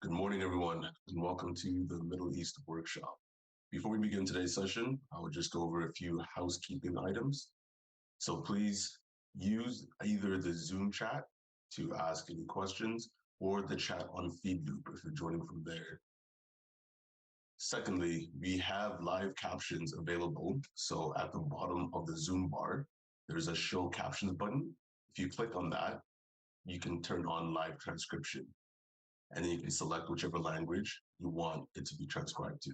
Good morning, everyone, and welcome to the Middle East workshop. Before we begin today's session, I will just go over a few housekeeping items. So please use either the Zoom chat to ask any questions or the chat on FeedLoop if you're joining from there. Secondly, we have live captions available. So at the bottom of the Zoom bar, there's a show captions button. If you click on that, you can turn on live transcription. And then you can select whichever language you want it to be transcribed to.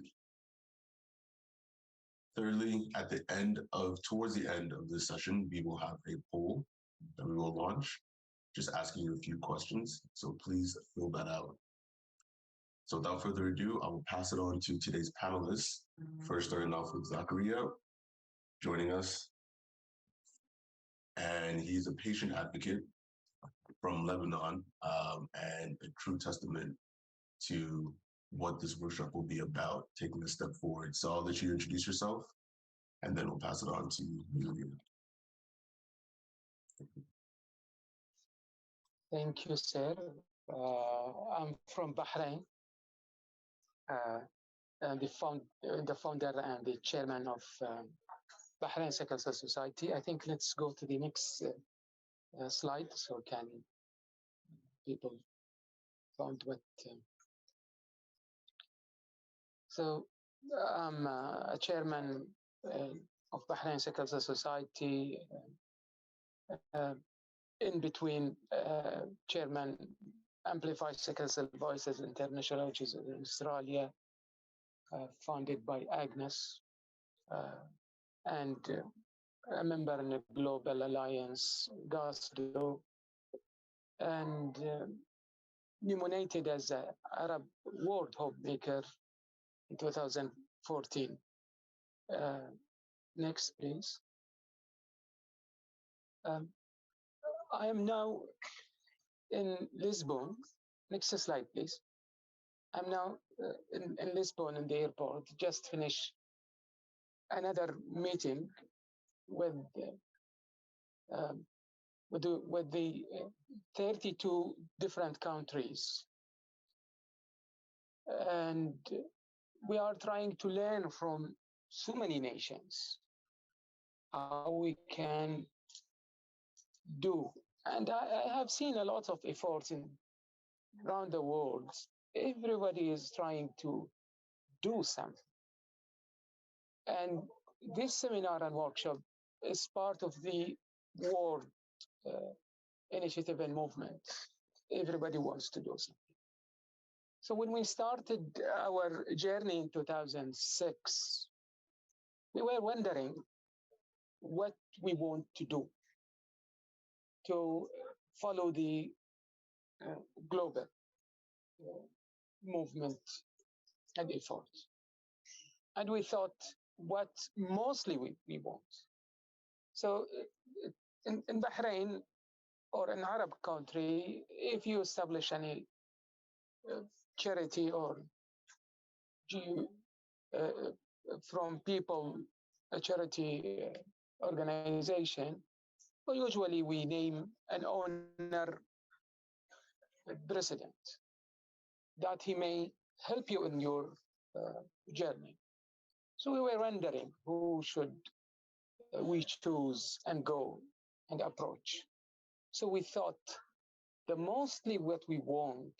Thirdly, towards the end of this session, we will have a poll that we will launch, just asking you a few questions. So please fill that out. So without further ado, I will pass it on to today's panelists. First, starting off with Zakaria, joining us. And he's a patient advocate from Lebanon, and a true testament to what this workshop will be about, taking a step forward. So I'll let you introduce yourself, and then we'll pass it on to Julia. Thank you, sir. I'm from Bahrain, and the founder and the chairman of Bahrain Sickle Cell Society. I think let's go to the next slide so can people find what. So I'm a chairman of Bahrain Sickle Cell Society, in between chairman Amplify Sickle Cell Voices International, which is in Australia, founded by Agnes, and a member in the Global Alliance, GANSID, and nominated as an Arab World Hope Maker in 2014. Next, please. I am now in Lisbon. Next slide, please. I'm now in Lisbon in the airport, just finished another meeting with the 32 different countries. And we are trying to learn from so many nations how we can do. And I have seen a lot of efforts around the world. Everybody is trying to do something. And this seminar and workshop is part of the world initiative and movement. Everybody wants to do something. So when we started our journey in 2006, we were wondering what we want to do to follow the global movement and effort. And we thought what mostly we want. So in Bahrain or an Arab country, if you establish any charity or from people, a charity organization, well, usually we name an owner president that he may help you in your journey. So we were wondering who should we choose and go and approach. So we thought the mostly what we want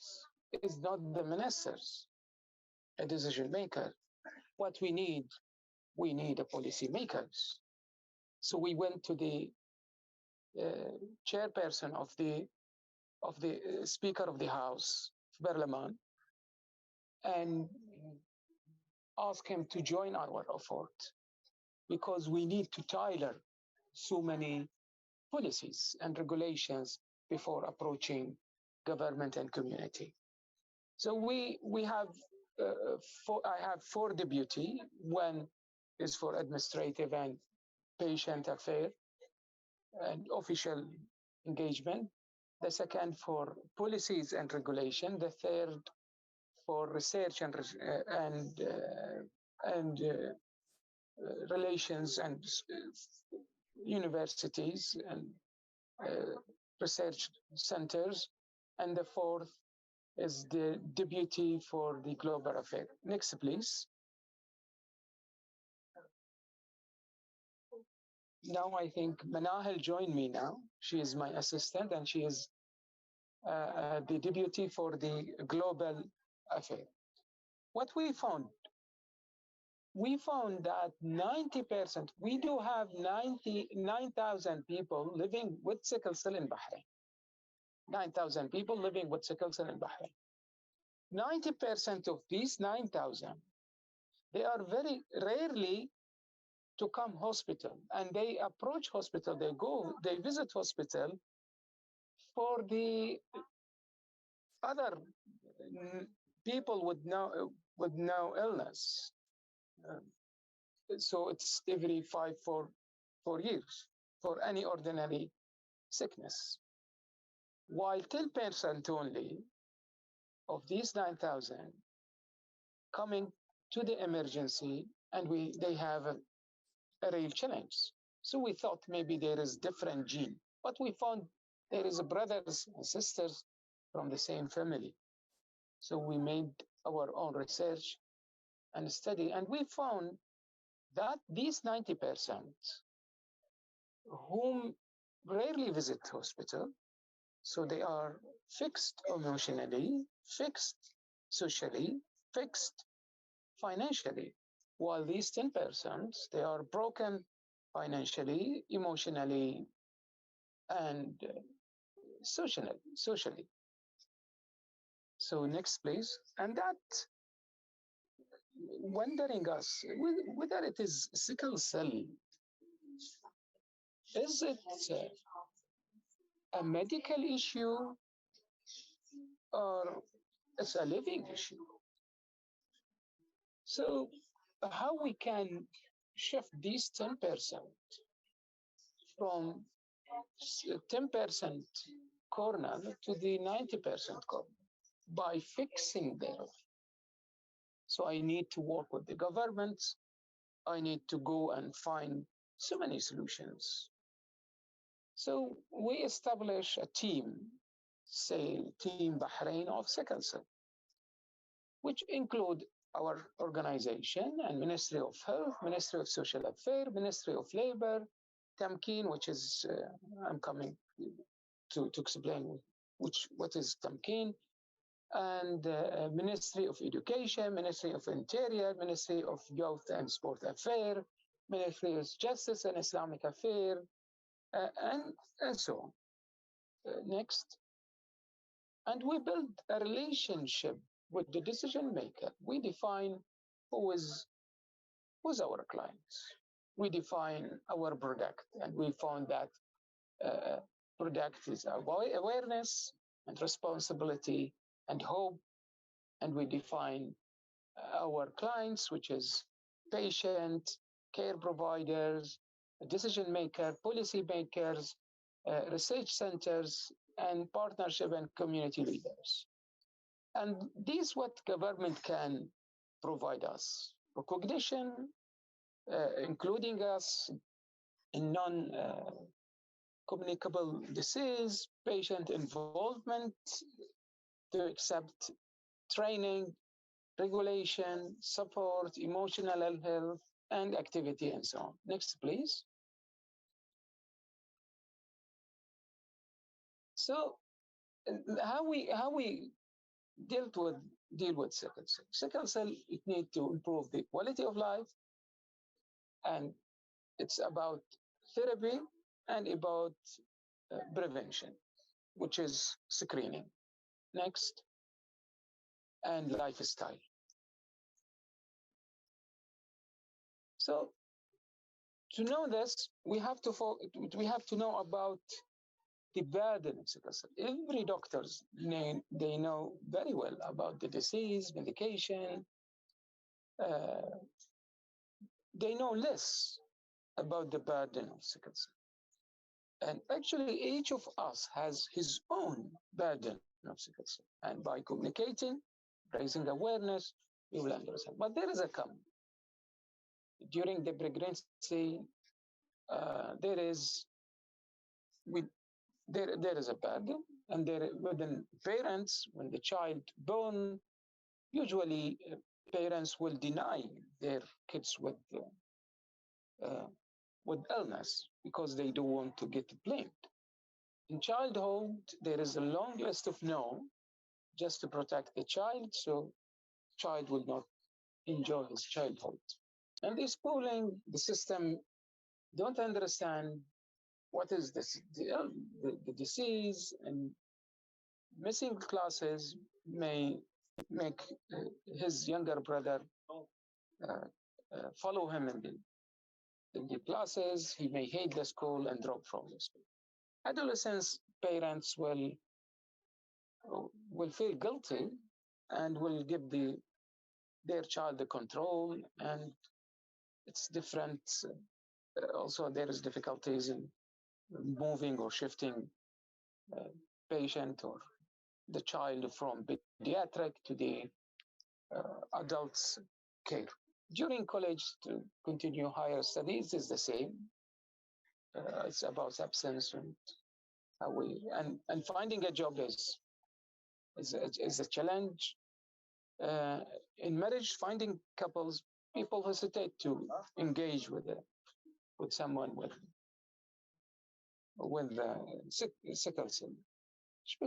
is not the ministers, a decision maker. What we need a policy makers. So we went to the chairperson of the Speaker of the House, Parliament, and ask him to join our effort because we need to tailor so many policies and regulations before approaching government and community. So we have I have 4 deputy. One is for administrative and patient affair and official engagement. The second for policies and regulation. The third for research and relations and universities and research centers. And the fourth is the deputy for the global affair. Next, please. Now I think Manahel joined me now. She is my assistant and she is the deputy for the global affair. What we found that 90%, we do have 99,000 people living with sickle cell in Bahrain. 9,000 people living with sickle cell in Bahrain. 90% of these 9,000, they are very rarely to come hospital, and they approach hospital, they visit hospital for the other people with no illness. So it's every 4 years for any ordinary sickness. While 10% only of these 9,000 coming to the emergency, and they have a real challenge. So we thought maybe there is different gene, but we found there is brothers and sisters from the same family. So we made our own research and study, and we found that these 90% whom rarely visit hospital, so they are fixed emotionally, fixed socially, fixed financially, while these 10%, they are broken financially, emotionally, and socially. So next, please. And that wondering us whether it is sickle cell, is it a medical issue or it's a living issue? So how we can shift these 10% from 10% corner to the 90% corner by fixing their. So I need to work with the government. I need to go and find so many solutions. So we establish a team, say Team Bahrain of Sickle Cell, which include our organization and Ministry of Health, Ministry of Social Affairs, Ministry of Labor, Tamkeen, which is, I'm coming to explain what is Tamkeen, and Ministry of Education, Ministry of Interior, Ministry of Youth and Sport Affairs, Ministry of Justice and Islamic Affairs, and so on. Next. And we build a relationship with the decision maker. We define who is our client. We define our product, and we found that product is awareness and responsibility and hope. And we define our clients, which is patient, care providers, decision maker, policy makers, research centers, and partnership and community leaders. And this what government can provide us: recognition, including us in non-communicable disease, patient involvement, to accept training, regulation, support, emotional health, and activity, and so on. Next, please. So how we deal with sickle cell. Sickle cell, it needs to improve the quality of life, and it's about therapy and about prevention, which is screening. Next, and lifestyle. So to know this, we have to know about the burden of sickle cell. Every doctors, they know very well about the disease, medication. They know less about the burden of sickle cell. And actually, each of us has his own burden of sickle cell. And by communicating, raising awareness, you will understand. But there is a come. During the pregnancy, there is a burden, and within parents, when the child born, usually parents will deny their kids with illness because they don't want to get blamed. In childhood, there is a long list of no, just to protect the child, so child will not enjoy his childhood. And the schooling, the system don't understand what is this, the disease, and missing classes may make his younger brother follow him in the classes. He may hate the school and drop from the school. Adolescents, parents will feel guilty and will give their child the control, and it's different. Also, there is difficulties in moving or shifting patient or the child from pediatric to the adults care. During college, to continue higher studies is the same. It's about absence and how and finding a job is a challenge. In marriage, finding couples, people hesitate to engage with someone with sickle cell,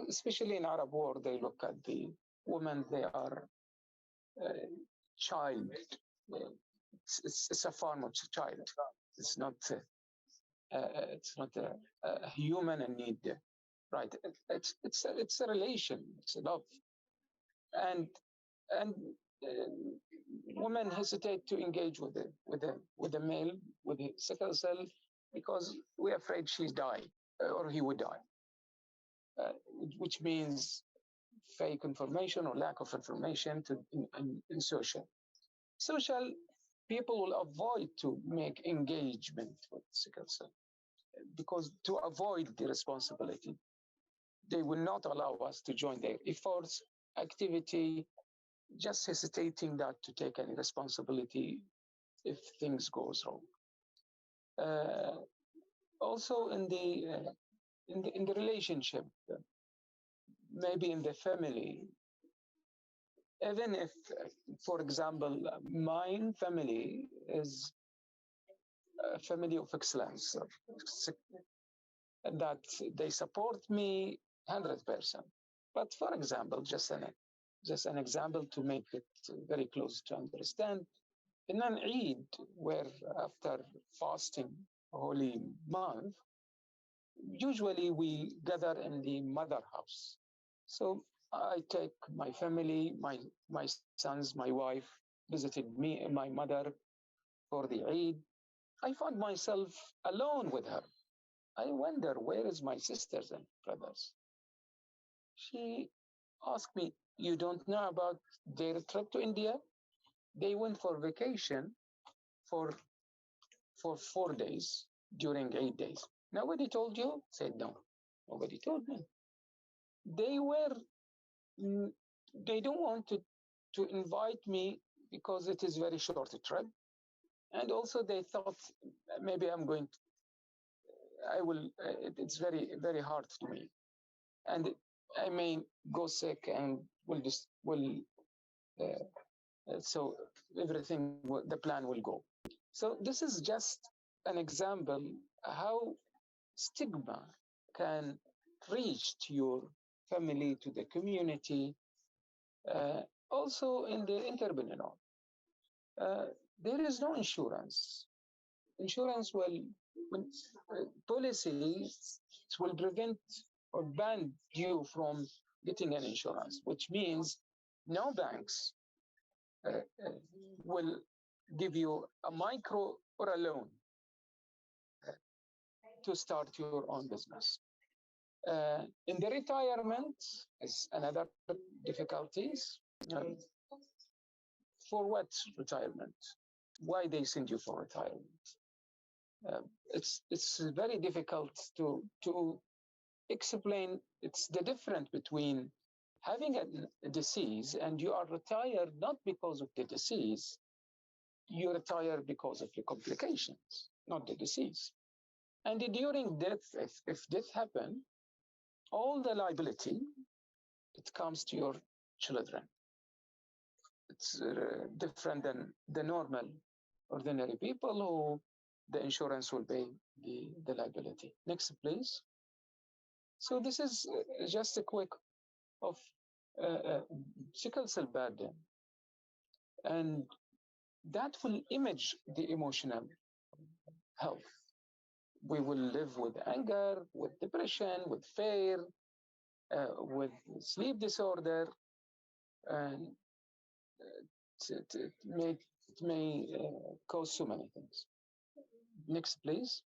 especially in Arab world. They look at the women; they are child. It's a form of child. It's not. It's not a human in need, right? It's a relation. It's a love, and women hesitate to engage with the male with the sickle cell because we're afraid she's die or he would die, which means fake information or lack of information in social people will avoid to make engagement with sickle cell because to avoid the responsibility, they will not allow us to join their efforts, activity, just hesitating not to take any responsibility if things goes wrong. Also in the relationship, maybe in the family, even if, for example, my family is a family of excellence, that they support me 100%. But for example, just an example to make it very close to understand, in an Eid, where after fasting holy month, usually we gather in the mother house. So I take my family, my sons, my wife, visited me and my mother for the Eid. I found myself alone with her. I wonder, where is my sisters and brothers? She asked me, you don't know about their trip to India? They went for vacation for 4 days during 8 days. Nobody told you? Said no. Nobody told me. They don't want to invite me because it is very short a trip. And also they thought maybe it's very, very hard to me. And I may go sick and so everything, the plan will go. So this is just an example how stigma can reach to your family, to the community, also in the entrepreneur. There is no insurance. Insurance policies will prevent or ban you from getting an insurance, which means no banks will give you a micro or a loan to start your own business. In the retirement is another difficulties. For what retirement? Why they send you for retirement? It's very difficult to explain. It's the difference between having a disease and you are retired not because of the disease, you retire because of the complications, not the disease. And during death, if death happen, all the liability, it comes to your children. It's different than the normal, ordinary people who the insurance will pay the liability. Next, please. So this is just a quick of sickle cell burden, and that will image the emotional health. We will live with anger, with depression, with fear, with sleep disorder, and it may cause so many things. Next, please.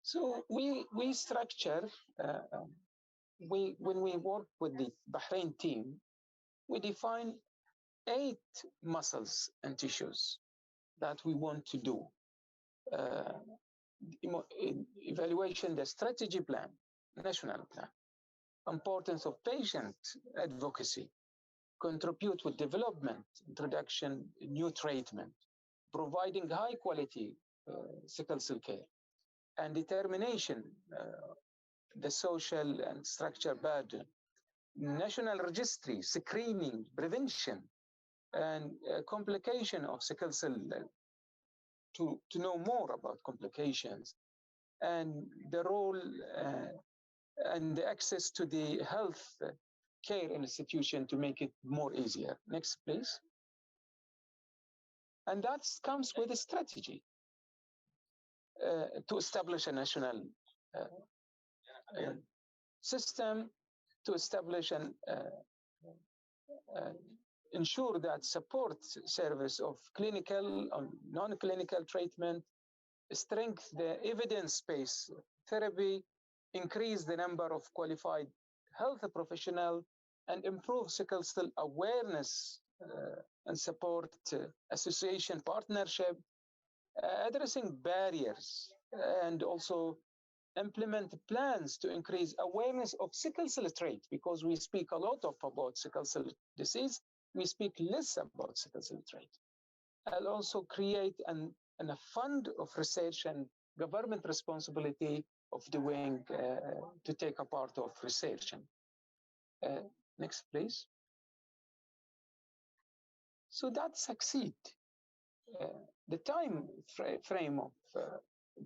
So we structure, when we work with the Bahrain team, we define 8 muscles and tissues that we want to do. Evaluation, the strategy plan, national plan, importance of patient advocacy, contribute with development, introduction, new treatment, providing high quality sickle cell care, and determination, the social and structure burden, national registry, screening, prevention, and complication of sickle cell, to know more about complications, and the role and the access to the health care institution to make it more easier. Next, please. And that comes with a strategy to establish a national system, to establish and ensure that support service of clinical and non-clinical treatment, strengthen the evidence-based therapy, increase the number of qualified health professionals, and improve sickle cell awareness and support association partnership, addressing barriers, and also implement plans to increase awareness of sickle cell trait, because we speak a lot about sickle cell disease, we speak less about sickle cell trait. And also create a fund of research and government responsibility of doing to take a part of research. Next, please. So that succeed. The time frame of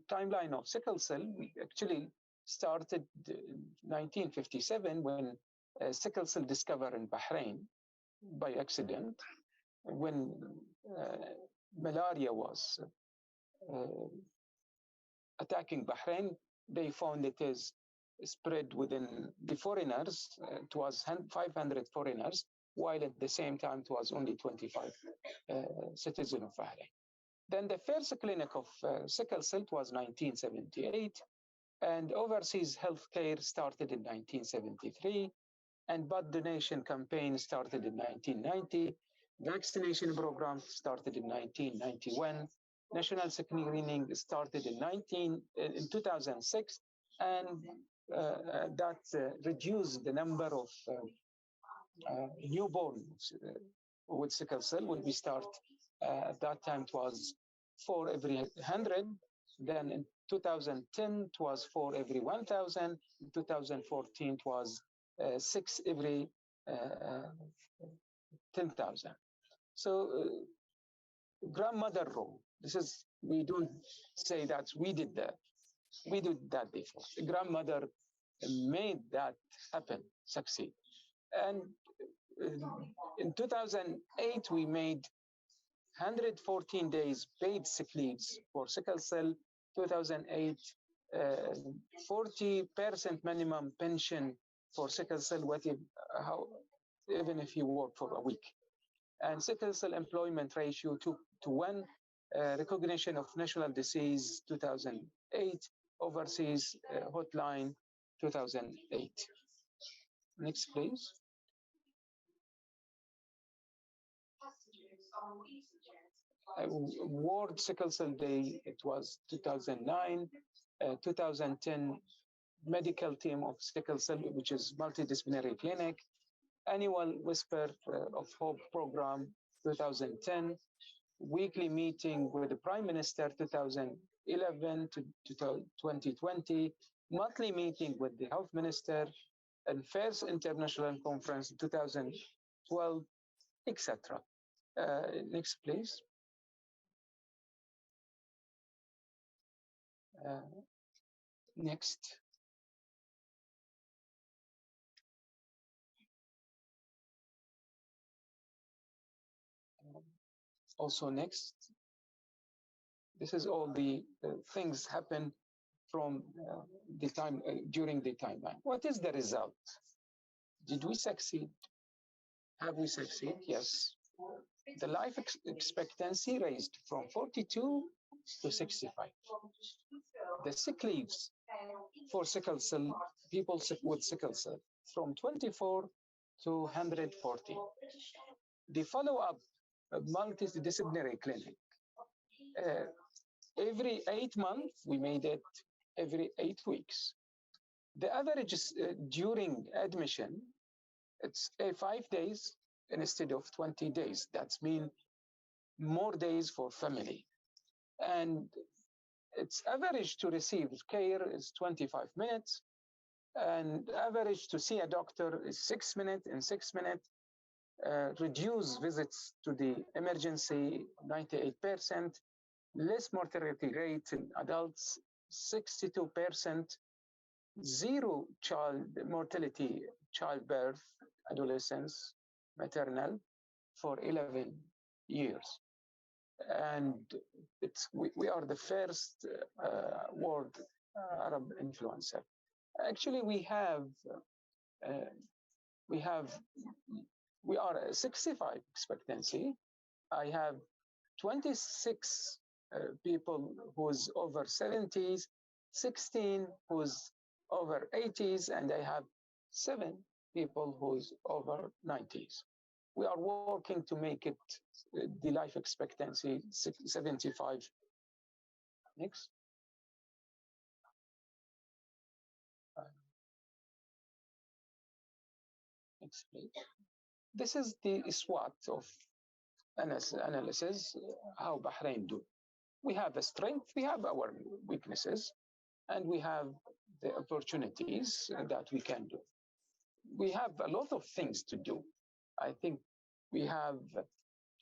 timeline of sickle cell, we actually started in 1957 when sickle cell discovered in Bahrain by accident, when malaria was attacking Bahrain. They found it is spread within the foreigners. It was 500 foreigners, while at the same time it was only 25 citizens of Bahrain. Then the first clinic of sickle cell was 1978, and overseas healthcare started in 1973, and blood donation campaign started in 1990. Vaccination program started in 1991. National screening started in 2006, and that reduced the number of newborns with sickle cell. When we start at that time, it was 4 every 100. Then in 2010, it was 4 every 1,000. In 2014, it was 6 every 10,000. So grandmother role. This is, we don't say that we did that. We did that before. The grandmother made that happen, succeed. And in 2008, we made 114 days paid sick leaves for sickle cell. 2008, 40% minimum pension for sickle cell, even if you work for a week. And sickle cell employment ratio 2:1, recognition of national disease 2008, overseas hotline 2008. Next, please. World Sickle Cell Day, it was 2009, 2010 medical team of sickle cell, which is multidisciplinary clinic, annual Whisper of Hope program 2010, weekly meeting with the Prime Minister 2011 to 2020, monthly meeting with the Health Minister, and first international conference in 2012, etc. Next, please. Next. Also next. This is all the things happen from the time during the timeline. What is the result? Did we succeed? Have we succeeded? Yes. The life expectancy raised from 42 to 65. The sick leaves for sickle cell, people with sickle cell, from 24 to 140. The follow-up multidisciplinary clinic. Every 8 months, we made it every 8 weeks. The average during admission, it's 5 days instead of 20 days. That's mean more days for family. And its average to receive care is 25 minutes. And average to see a doctor is 6 minutes. In 6 minutes, reduce visits to the emergency 98%, less mortality rate in adults 62%, zero child mortality, childbirth, adolescence, maternal for 11 years. And we are the first world Arab influencer. Actually, we are 65 expectancy. I have 26 people who's over 70s, 16 who's over 80s, and I have 7 people who's over 90s. We are working to make it the life expectancy 75. Next. Next, please. This is the SWOT of analysis, how Bahrain do. We have a strength, we have our weaknesses, and we have the opportunities that we can do. We have a lot of things to do. I think we have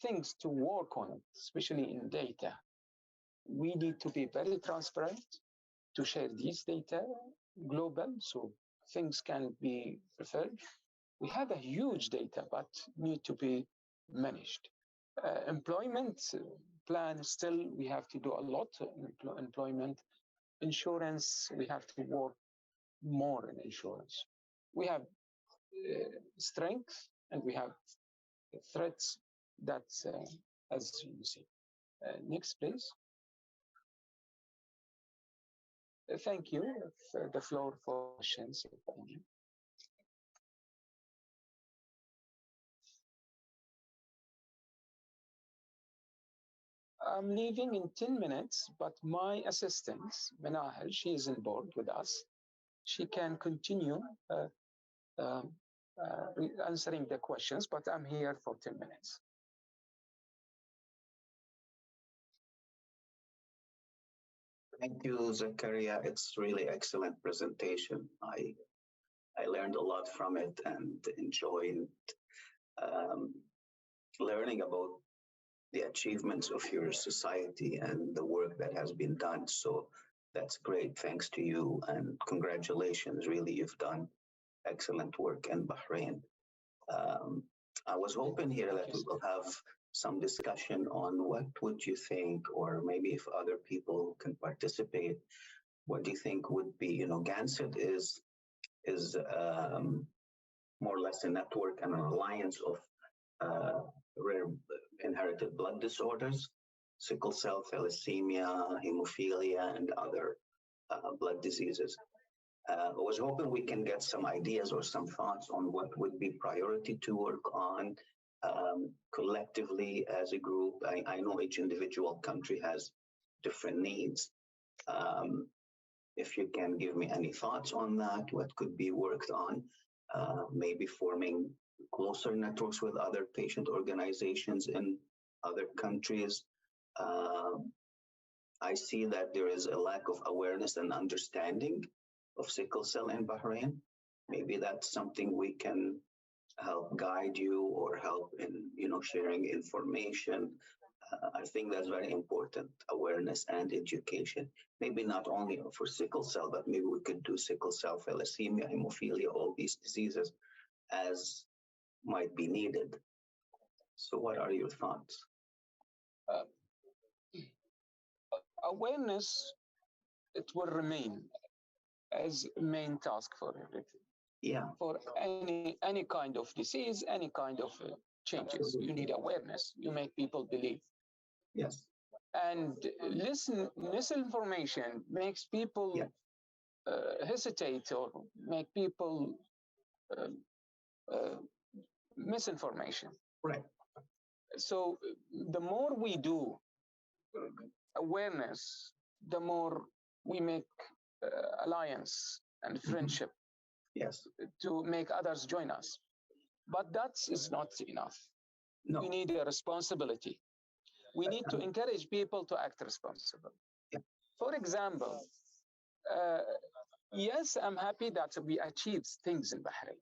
things to work on, especially in data. We need to be very transparent to share these data global so things can be referred. We have a huge data, but need to be managed. Employment plan, still we have to do a lot in employment. Insurance, we have to work more in insurance. We have strength and we have threats that, as you see. Next, please. Thank you. The floor for questions. I'm leaving in 10 minutes, but my assistant, Manahel, she is on board with us. She can continue answering the questions, but I'm here for 10 minutes. Thank you, Zakaria. It's really excellent presentation. I learned a lot from it and enjoyed learning about the achievements of your society and the work that has been done. So that's great. Thanks to you and congratulations. Really, you've done excellent work in Bahrain. I was hoping here that we will have some discussion on what would you think, or maybe if other people can participate, what do you think would be, GANSID is more or less a network and an alliance of rare inherited blood disorders, sickle cell, thalassemia, hemophilia, and other blood diseases. I was hoping we can get some ideas or some thoughts on what would be priority to work on collectively as a group. I know each individual country has different needs. If you can give me any thoughts on that, what could be worked on, maybe forming closer networks with other patient organizations in other countries. Um, I see that there is a lack of awareness and understanding of sickle cell in Bahrain. Maybe that's something we can help guide you or help in, sharing information. I think that's very important, awareness and education. Maybe not only for sickle cell, but maybe we could do sickle cell, thalassemia, hemophilia, all these diseases as might be needed. So what are your thoughts? Uh, Awareness, it will remain as main task for everything. Yeah. For any kind of disease, any kind of changes, you need awareness. You make people believe. Yes. And misinformation makes people hesitate or make people misinformation. Right. So the more we do awareness, the more we make alliance and friendship. Yes. To make others join us. But that is not enough. No. We need a responsibility. We need to encourage people to act responsible. Yeah. For example, yes, I'm happy that we achieved things in Bahrain.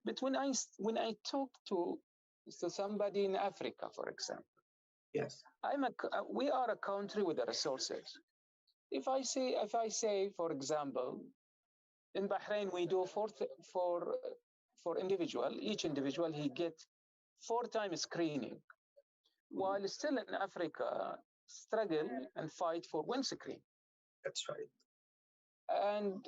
But when I talk to somebody in Africa, for example, yes, we are a country with the resources. If I say, for example, in Bahrain we do for individual, each individual he get 4 times screening, while still in Africa struggle and fight for 1 screen. That's right. And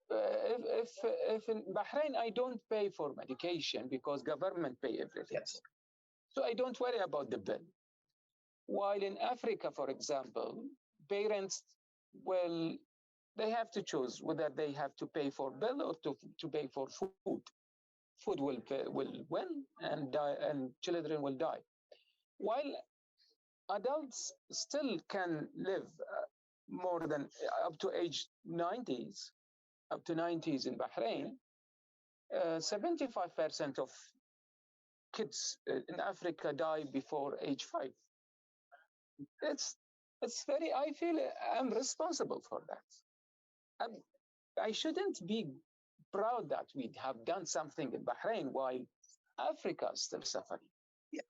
if in Bahrain I don't pay for medication because government pay everything. Yes. So I don't worry about the bill. While in Africa, for example, parents they have to choose whether they have to pay for bill or to pay for food. Food will win and die, and children will die. While adults still can live more than up to age 90s, up to 90s in Bahrain, 75% of kids in Africa die before age 5. It's very, I feel I'm responsible for that. I shouldn't be proud that we have done something in Bahrain while Africa is still suffering. Yeah.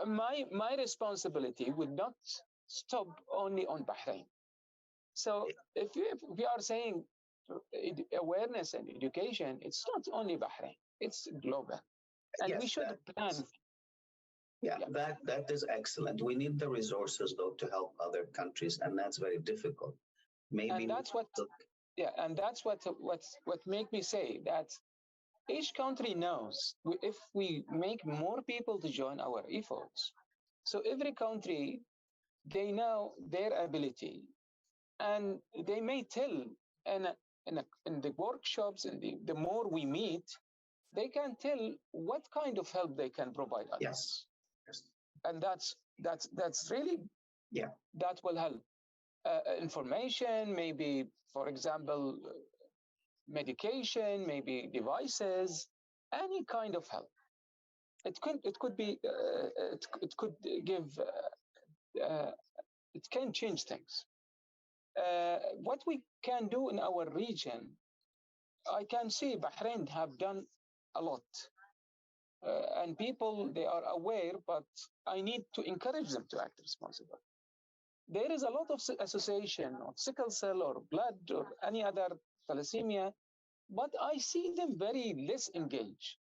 My responsibility would not stop only on Bahrain. So if we are saying awareness and education, it's not only Bahrain, it's global. And yes, we should plan. Yeah, that is excellent. We need the resources though to help other countries, and that's very difficult. Maybe and that's what and that's what make me say that each country knows if we make more people to join our efforts. So every country, they know their ability, and they may tell in the workshops and the more we meet, they can tell what kind of help they can provide us. Yes. And that's really that will help. Information, maybe, for example, medication, maybe devices, any kind of help. It could be it could give it can change things. What we can do in our region, I can see Bahrain have done a lot. And people, they are aware, but I need to encourage them to act responsible. There is a lot of association of sickle cell or blood or any other thalassemia, but I see them very less engaged.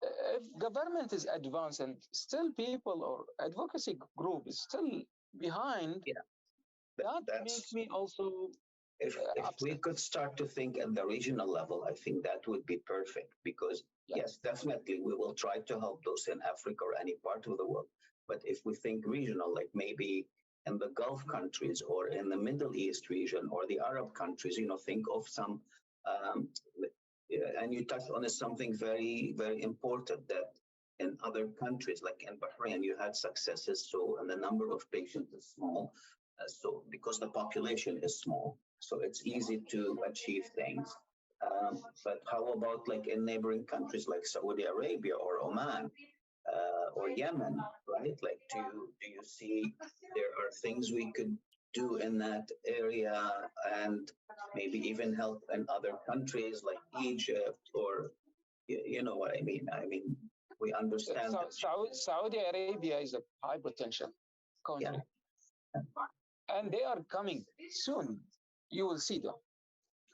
If government is advanced and still people or advocacy group is still behind, that makes me also if we could start to think at the regional level, I think that would be perfect because yes, definitely we will try to help those in Africa or any part of the world. But if we think regional, like maybe in the Gulf countries or in the Middle East region or the Arab countries, think of some, and you touched on something very, very important that in other countries, like in Bahrain, you had successes. So, and the number of patients is small. So because the population is small, so it's easy to achieve things. But how about like in neighboring countries like Saudi Arabia or Oman, or Yemen, right? Like, do you see there are things we could do in that area, and maybe even help in other countries like Egypt, or you know what I mean? I mean, we understand. Saudi Arabia is a high potential country, yeah. and they are coming soon. You will see them.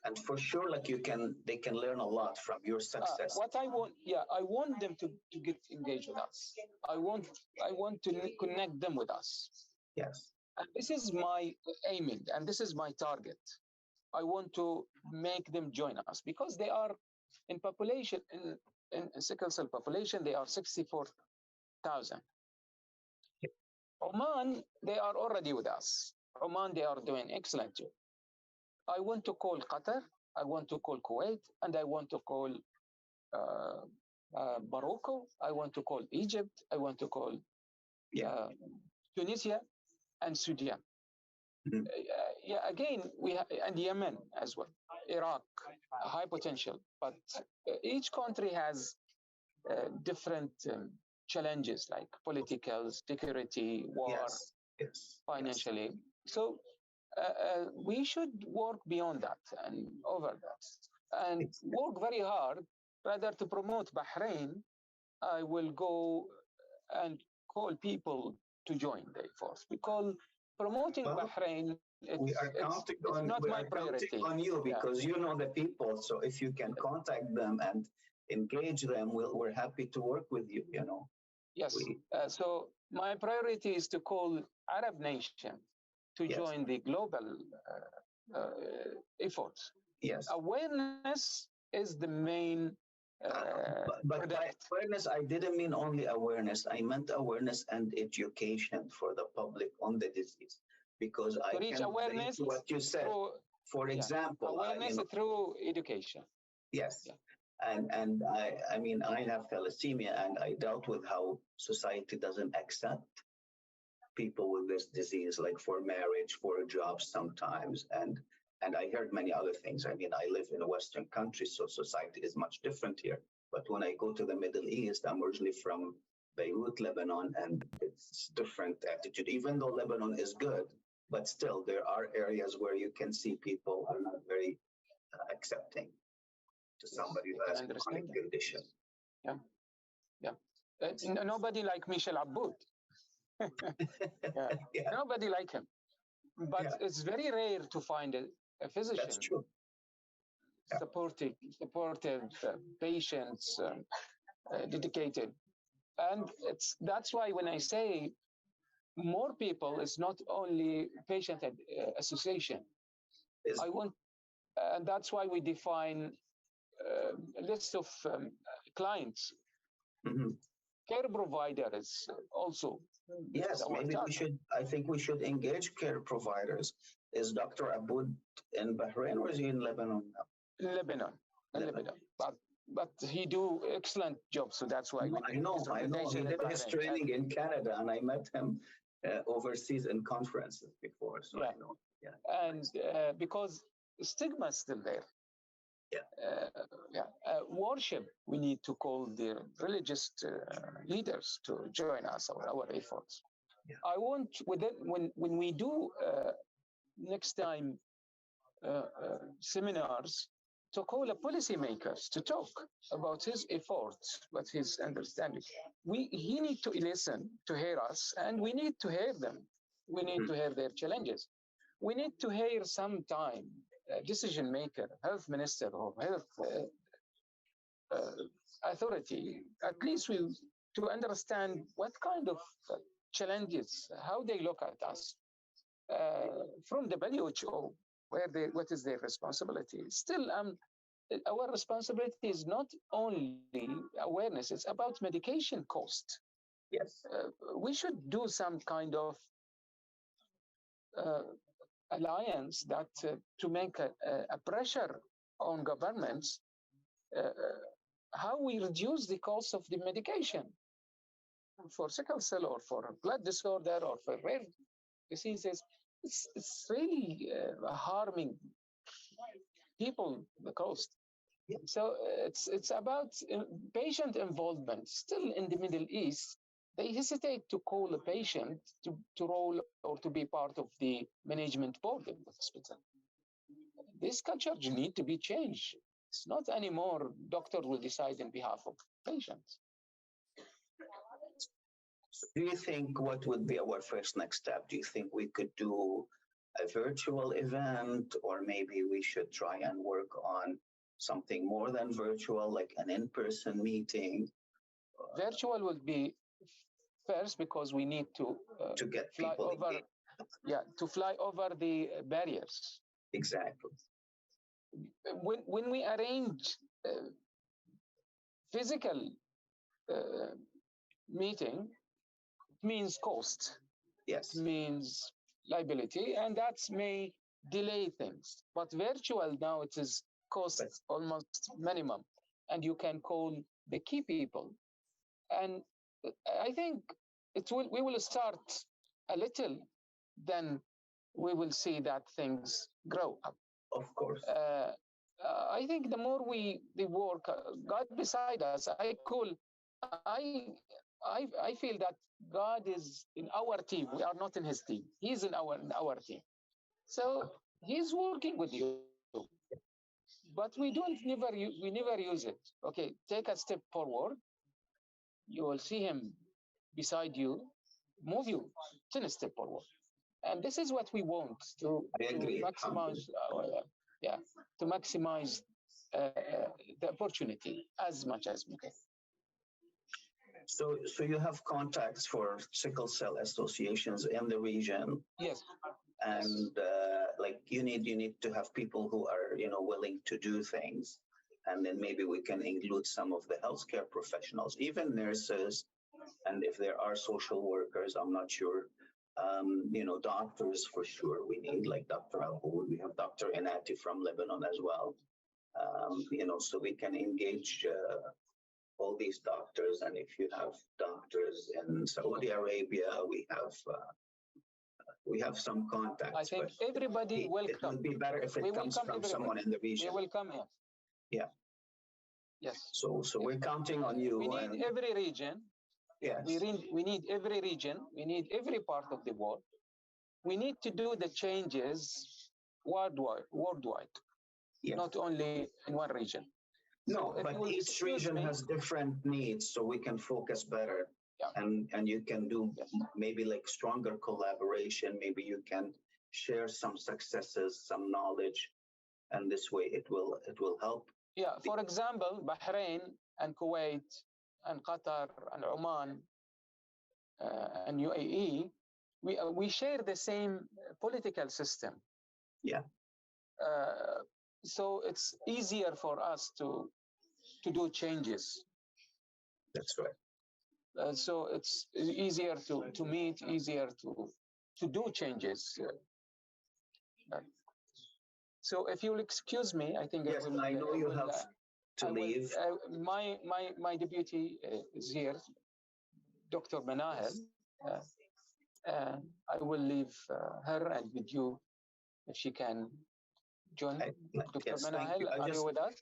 And for sure, like they can learn a lot from your success. What I want them to get engaged with us. I want to connect them with us. Yes. And this is my aiming, and this is my target. I want to make them join us because they are in population, in sickle cell population, they are 64,000. Oman, they are already with us. Oman, they are doing excellent job. I want to call Qatar, I want to call Kuwait, and I want to call Morocco, I want to call Egypt, I want to call Tunisia and Sudan. Mm-hmm. Again, we have, and Yemen as well, Iraq, high potential, but each country has different challenges like political, security, war, financially. So we should work beyond that and over that, and work very hard. Rather to promote Bahrain, I will go and call people to join the force because promoting Bahrain, we are counting on, not my priority. On you because you know the people. So if you can contact them and engage them, we're happy to work with you. You know. Yes. So my priority is to call Arab nation to join the global efforts. Yes. Awareness is the main. But by awareness, I didn't mean only awareness. I meant awareness and education for the public on the disease. Because I can awareness what you said. For example, awareness through education. Yes. Yeah. And I mean, I have thalassemia, and I dealt with how society doesn't accept people with this disease, like for marriage, for jobs sometimes, and I heard many other things. I mean, I live in a Western country, so society is much different here. But when I go to the Middle East, I'm originally from Beirut, Lebanon, and it's different attitude. Even though Lebanon is good, but still there are areas where you can see people are not very accepting to somebody who has a chronic condition. Nobody like Michel Abboud. Nobody like him. But it's very rare to find a physician. That's true. Supportive patients, dedicated. And that's why when I say more people, it's not only patient association. I want, and that's why we define a list of clients. Mm-hmm. Care providers also. Yes, maybe we should. I think we should engage care providers. Is Dr. Abboud in Bahrain or is he in Lebanon now? Lebanon. But he do excellent job, so that's why. I know. He did his training in Canada, and I met him overseas in conferences before, so I know. Yeah. And because stigma is still there. Worship, we need to call the religious leaders to join us on our efforts. I want when we do next time seminars, to call the policymakers to talk about his efforts, what his understanding. He need to listen to hear us, and we need to hear them. We need to hear their challenges. We need to hear sometime decision maker, health minister or health authority, at least to understand what kind of challenges, how they look at us from the WHO, what is their responsibility. Still, our responsibility is not only awareness; it's about medication cost. Yes, we should do some kind of alliance that to make a pressure on governments how we reduce the cost of the medication for sickle cell or for blood disorder or for rare diseases. It's really harming people, the cost. So it's about patient involvement. Still in the Middle East, they hesitate to call a patient to roll or to be part of the management board of the hospital. This culture need to be changed. It's not anymore doctor will decide on behalf of patients. Do you think what would be our first next step? Do you think we could do a virtual event, or maybe we should try and work on something more than virtual, like an in-person meeting? Virtual will be first because we need to get fly people over, to fly over the barriers. Exactly. When we arrange physical meeting, it means cost. Yes. It means liability, and that may delay things. But virtual now, it is cost almost minimum, and you can call the key people. And I think we will start a little, then we will see that things grow up. Of course. I think the more we work, God beside us, I feel that God is in our team. We are not in His team. He's in our team. So He's working with you, but we never use it. Okay, take a step forward. You will see Him beside you, move you 10 steps forward. And this is what we want to maximize to maximize the opportunity as much as we can. So you have contacts for sickle cell associations in the region. Yes. And like you need to have people who are willing to do things, and then maybe we can include some of the healthcare professionals, even nurses, and if there are social workers, I'm not sure. Doctors for sure we need, like Dr. Al-Houd. We have Dr. Inati from Lebanon as well. So we can engage all these doctors. And if you have doctors in Saudi Arabia, we have some contacts. I think everybody will come. It would be better if it comes from someone in the region. We will come here. Yeah. Yes. So we're counting on you. We need every region. Yes. We need every region. We need every part of the world. We need to do the changes worldwide, yes. Not only in one region. No, so but each region has different needs, so we can focus better. Yeah. And you can do maybe like stronger collaboration. Maybe you can share some successes, some knowledge, and this way it will help. Yeah. For example, Bahrain and Kuwait and Qatar and Oman and UAE, we share the same political system. Yeah. So it's easier for us to do changes. That's right. So it's easier to meet, easier to do changes. So if you'll excuse me, I think yes, I know you have to leave. My deputy is here, Dr. Manahel. I will leave her and with you if she can join. Dr. Manahel, are you with us?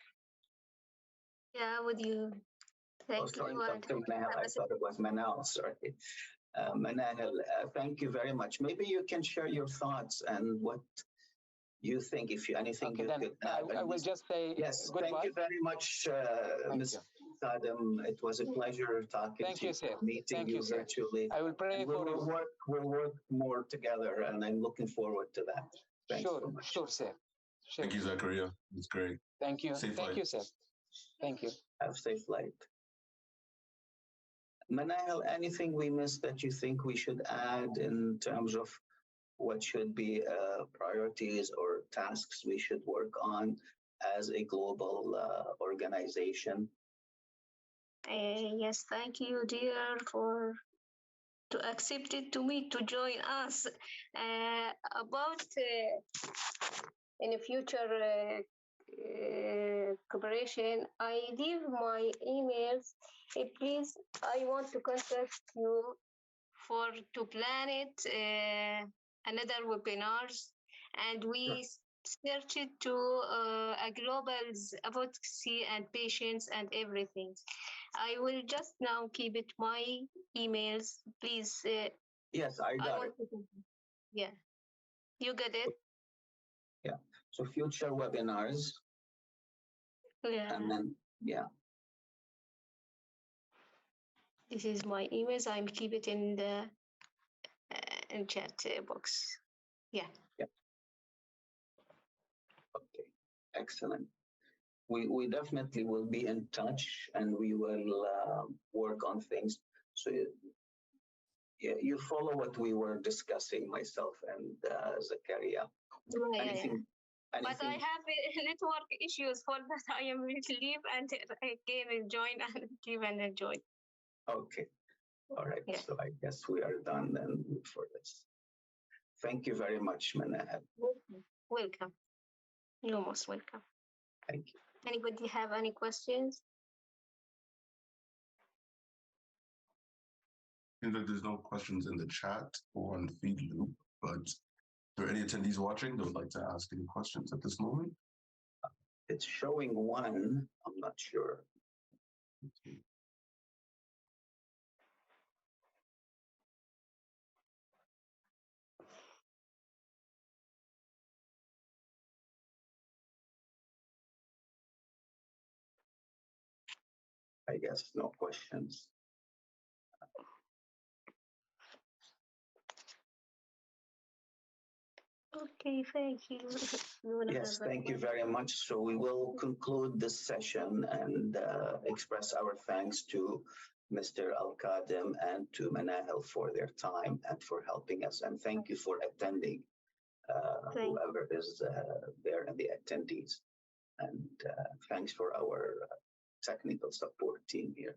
Yeah, with you. Thank you. Dr. Manahel, I thought it was Manal, sorry. Manahel, thank you very much. Maybe you can share your thoughts and what you think, if you anything you could add. I will just say yes, goodbye. Thank you very much, Ms. Adem. It was a pleasure talking to you, meeting you virtually. I will pray for you. We'll work more together, and I'm looking forward to that. Thanks so much. Sure, sir. Sure. Thank you, Zakaria. It's great. Thank you. Safe Thank flight. you, sir. Thank you. Have a safe flight. Manahel, anything we missed that you think we should add in terms of what should be priorities or tasks we should work on as a global organization? Yes, thank you, dear, to accept it to me to join us. About in the future cooperation, I leave my emails. Please, I want to contact you to plan it another webinars, and we search it to a global's advocacy and patients and everything. I will just now keep it my emails, please. Yes, I got it. Yeah, you get it? Yeah. So future webinars. Yeah. And then, yeah. This is my emails. I'm keep it in the in chat box. Yeah. Yeah. Okay. Excellent. We definitely will be in touch, and we will work on things. So yeah, you follow what we were discussing, myself and Zakaria. Anything. But I have network issues for that. I am going to leave and I can join and leave and join. Okay. All right. Yeah. So I guess we are done then for this. Thank you very much, Manahab. Welcome. You're most welcome. Thank you. Anybody have any questions? Seems like there's no questions in the chat or on the feed loop, but are there any attendees watching that would like to ask any questions at this moment? It's showing one. I'm not sure. Okay. I guess no questions. Okay, thank you. Yes, thank you very much. So we will conclude this session and express our thanks to Mr. Alkadhem and to Manahel for their time and for helping us. And thank you for attending, whoever is there and the attendees. And thanks for our technical support team here.